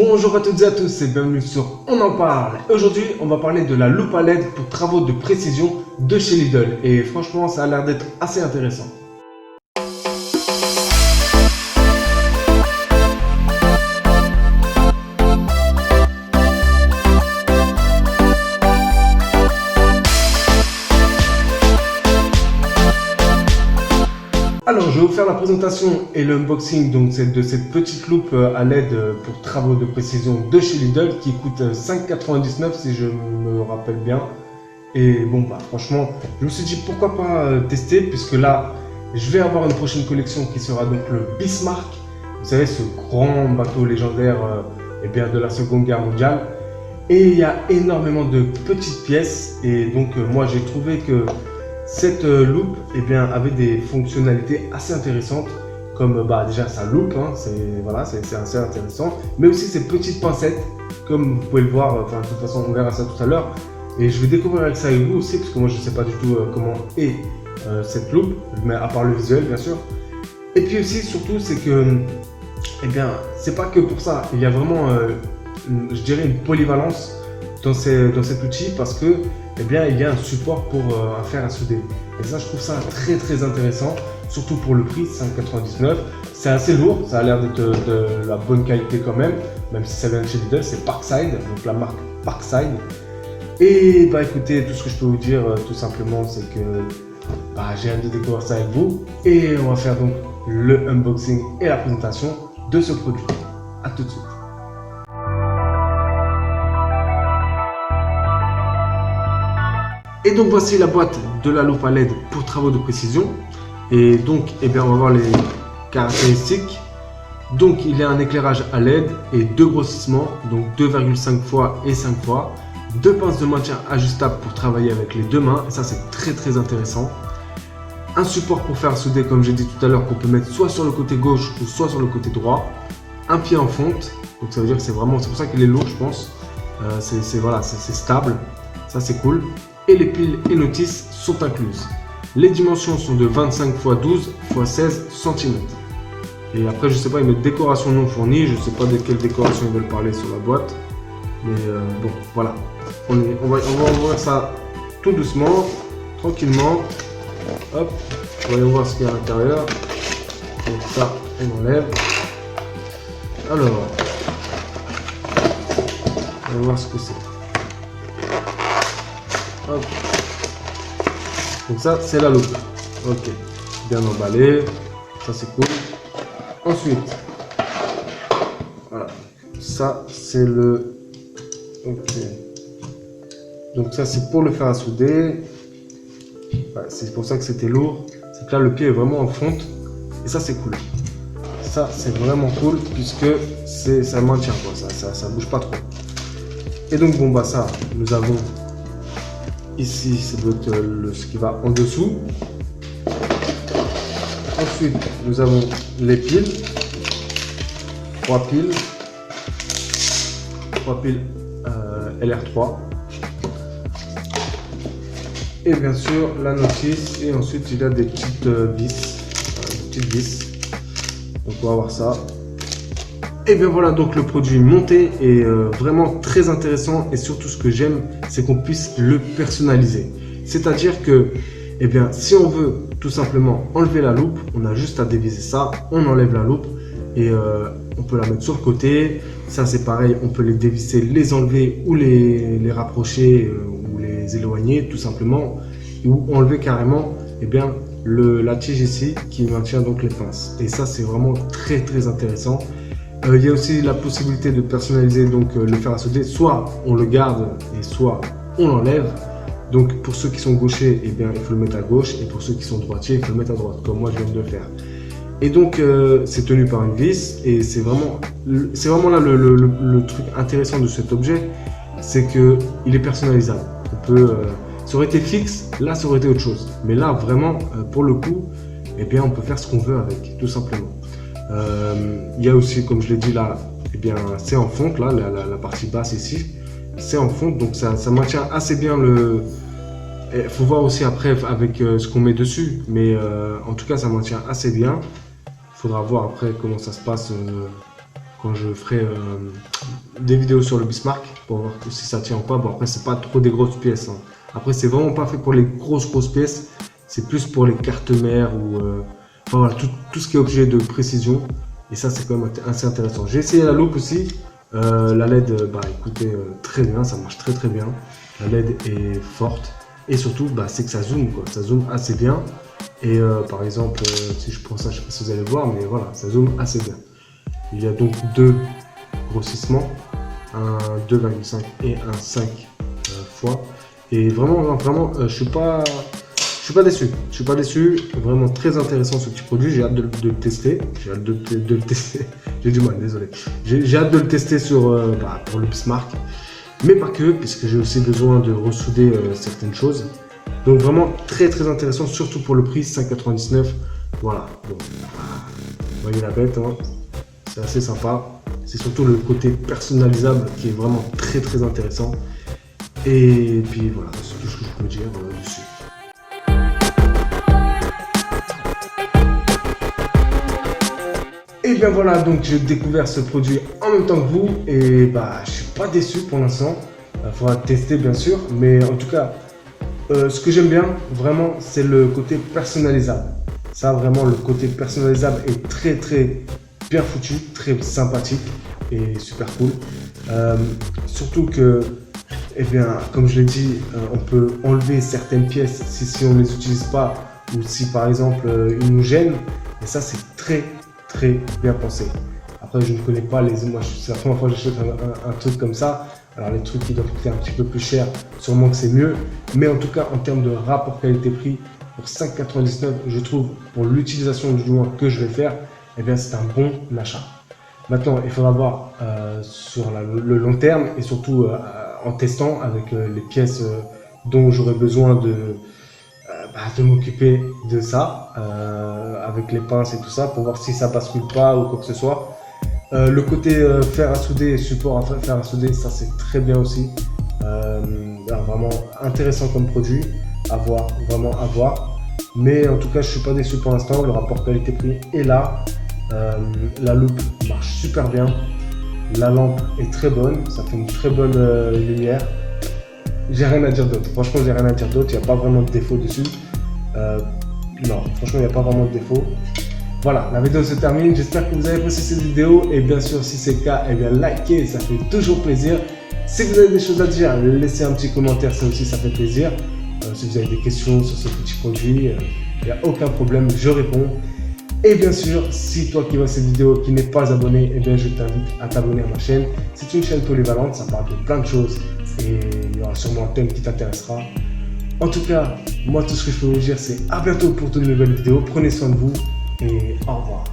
Bonjour à toutes et à tous et bienvenue sur On en parle. Aujourd'hui, on va parler de la loupe à LED pour travaux de précision de chez Lidl. Et franchement, ça a l'air d'être assez intéressant. Alors, je vais vous faire la présentation et l'unboxing de cette petite loupe à LED pour travaux de précision de chez Lidl qui coûte 5,99 si je me rappelle bien. Et bon, franchement, je me suis dit pourquoi pas tester, puisque là, je vais avoir une prochaine collection qui sera donc le Bismarck. Vous savez, ce grand bateau légendaire de la Seconde Guerre mondiale. Et il y a énormément de petites pièces. Et donc, moi, j'ai trouvé que cette loupe avait des fonctionnalités assez intéressantes, comme déjà sa loupe, c'est assez intéressant, mais aussi ces petites pincettes, comme vous pouvez le voir, de toute façon on verra ça tout à l'heure, et je vais découvrir avec ça avec vous aussi, parce que moi je ne sais pas du tout comment est cette loupe, mais à part le visuel bien sûr. Et puis aussi, surtout, c'est que, c'est pas que pour ça, il y a vraiment, je dirais, une polyvalence dans cet outil, parce que il y a un support pour un fer à souder. Et ça, je trouve ça très très intéressant, surtout pour le prix, 5,99 €. C'est assez lourd, ça a l'air d'être de la bonne qualité quand même si ça vient de chez Lidl, c'est Parkside, donc la marque Parkside. Et écoutez, tout ce que je peux vous dire tout simplement, c'est que j'ai hâte de découvrir ça avec vous. Et on va faire donc le unboxing et la présentation de ce produit. A tout de suite. Et donc voici la boîte de la loupe à LED pour travaux de précision. Et donc on va voir les caractéristiques. Donc il y a un éclairage à LED et 2 grossissements, donc 2,5 fois et 5 fois. 2 pinces de maintien ajustables pour travailler avec les 2 mains, et ça c'est très très intéressant. Un support pour faire souder, comme j'ai dit tout à l'heure, qu'on peut mettre soit sur le côté gauche ou soit sur le côté droit. Un pied en fonte, donc ça veut dire que c'est pour ça qu'il est lourd, je pense. C'est stable, ça c'est cool. Et les piles et notices sont incluses. Les dimensions sont de 25 x 12 x 16 cm. Et après, je sais pas, ils mettent décoration non fournie. Je sais pas de quelle décoration ils veulent parler sur la boîte. Mais bon, voilà. On va ouvrir ça tout doucement, tranquillement. Hop, voyons voir ce qu'il y a à l'intérieur. Donc ça, on enlève. Alors, on va voir ce que c'est. Hop. Donc ça c'est la loupe, ok, bien emballé, ça c'est cool. Ensuite, voilà, ça c'est le, ok, donc ça c'est pour le fer à souder. C'est pour ça que c'était lourd, c'est que là le pied est vraiment en fonte, et ça c'est cool. Ça c'est vraiment cool puisque ça maintient quoi, ça bouge pas trop. Et donc ça, nous avons ici, c'est ce qui va en dessous. Ensuite, nous avons les piles. 3 piles. 3 piles LR3. Et bien sûr, la notice. Et ensuite, il y a des petites vis. Donc, on va voir ça. Et bien voilà, donc le produit monté est vraiment très intéressant, et surtout ce que j'aime, c'est qu'on puisse le personnaliser. C'est-à-dire que, si on veut tout simplement enlever la loupe, on a juste à déviser ça, on enlève la loupe et on peut la mettre sur le côté. Ça c'est pareil, on peut les dévisser, les enlever ou les rapprocher ou les éloigner tout simplement, ou enlever carrément la tige ici qui maintient donc les pinces. Et ça c'est vraiment très très intéressant. Il y a aussi la possibilité de personnaliser donc le fer à souder, soit on le garde et soit on l'enlève. Donc pour ceux qui sont gauchers, il faut le mettre à gauche, et pour ceux qui sont droitiers, il faut le mettre à droite, comme moi je viens de le faire. Et donc c'est tenu par une vis, et c'est vraiment là le truc intéressant de cet objet, c'est qu'il est personnalisable. Ça aurait été fixe, là ça aurait été autre chose, mais là vraiment pour le coup, on peut faire ce qu'on veut avec, tout simplement. Il y a aussi, comme je l'ai dit là, c'est en fonte, là, la partie basse ici, c'est en fonte, donc ça maintient assez bien le... Il faut voir aussi après avec ce qu'on met dessus, mais en tout cas ça maintient assez bien. Il faudra voir après comment ça se passe quand je ferai des vidéos sur le Bismarck pour voir si ça tient ou pas. Bon, après, c'est pas trop des grosses pièces, hein. Après, c'est vraiment pas fait pour les grosses pièces. C'est plus pour les cartes mères ou enfin, voilà, tout ce qui est objet de précision. Et ça, c'est quand même assez intéressant. J'ai essayé la loupe aussi. La LED, bah écoutez, très bien, ça marche très bien. La LED est forte. Et surtout, bah, c'est que ça zoome, quoi. Ça zoome assez bien. Et par exemple, si je prends ça, je sais pas si vous allez voir, mais voilà, ça zoome assez bien. Il y a donc deux grossissements, un 2,5 et un 5 fois. Et vraiment, je suis pas déçu. Je suis pas déçu. Vraiment très intéressant ce petit produit. J'ai hâte de le tester. J'ai hâte de le tester. J'ai du mal, désolé. J'ai hâte de le tester pour le Bismarck. Mais pas que, puisque j'ai aussi besoin de ressouder certaines choses. Donc vraiment très intéressant, surtout pour le prix, 5,99 €. Voilà. Bon, vous voyez la bête, hein. C'est assez sympa. C'est surtout le côté personnalisable qui est vraiment très intéressant. Et puis voilà, c'est tout ce que je peux dire dessus. Et bien voilà, donc j'ai découvert ce produit en même temps que vous et bah je suis pas déçu pour l'instant. Il faudra tester bien sûr, mais en tout cas, ce que j'aime bien vraiment, c'est le côté personnalisable. Ça vraiment, le côté personnalisable est très bien foutu, très sympathique et super cool. Surtout que, eh bien, comme je l'ai dit, on peut enlever certaines pièces si on ne les utilise pas ou si par exemple ils nous gênent. Et ça, c'est très bien pensé. Après, je ne connais pas moi, c'est la première fois que j'achète un truc comme ça. Alors, les trucs qui doivent coûter un petit peu plus cher, sûrement que c'est mieux. Mais en tout cas, en termes de rapport qualité-prix, pour 5,99 €, je trouve, pour l'utilisation du moins que je vais faire, eh bien, c'est un bon achat. Maintenant, il faudra voir sur le long terme et surtout en testant avec les pièces dont j'aurai besoin de m'occuper de ça avec les pinces et tout ça pour voir si ça bascule pas ou quoi que ce soit. Le côté fer à souder et support à fer à souder, ça c'est très bien aussi. Vraiment intéressant comme produit, vraiment à voir. Mais en tout cas, je suis pas déçu pour l'instant. Le rapport qualité-prix est là. La loupe marche super bien. La lampe est très bonne, ça fait une très bonne lumière. J'ai rien à dire d'autre. Franchement, j'ai rien à dire d'autre. Il n'y a pas vraiment de défaut dessus. Non, franchement, il n'y a pas vraiment de défaut. Voilà, la vidéo se termine. J'espère que vous avez apprécié cette vidéo. Et bien sûr, si c'est le cas, eh bien, likez, ça fait toujours plaisir. Si vous avez des choses à dire, laissez un petit commentaire, ça aussi, ça fait plaisir. Si vous avez des questions sur ce petit produit, il n'y a aucun problème, je réponds. Et bien sûr, si toi qui vois cette vidéo qui n'est pas abonné, eh bien, je t'invite à t'abonner à ma chaîne. C'est une chaîne polyvalente, ça parle de plein de choses et il y aura sûrement un thème qui t'intéressera. En tout cas, moi, tout ce que je peux vous dire, c'est à bientôt pour de nouvelles vidéos. Prenez soin de vous et au revoir.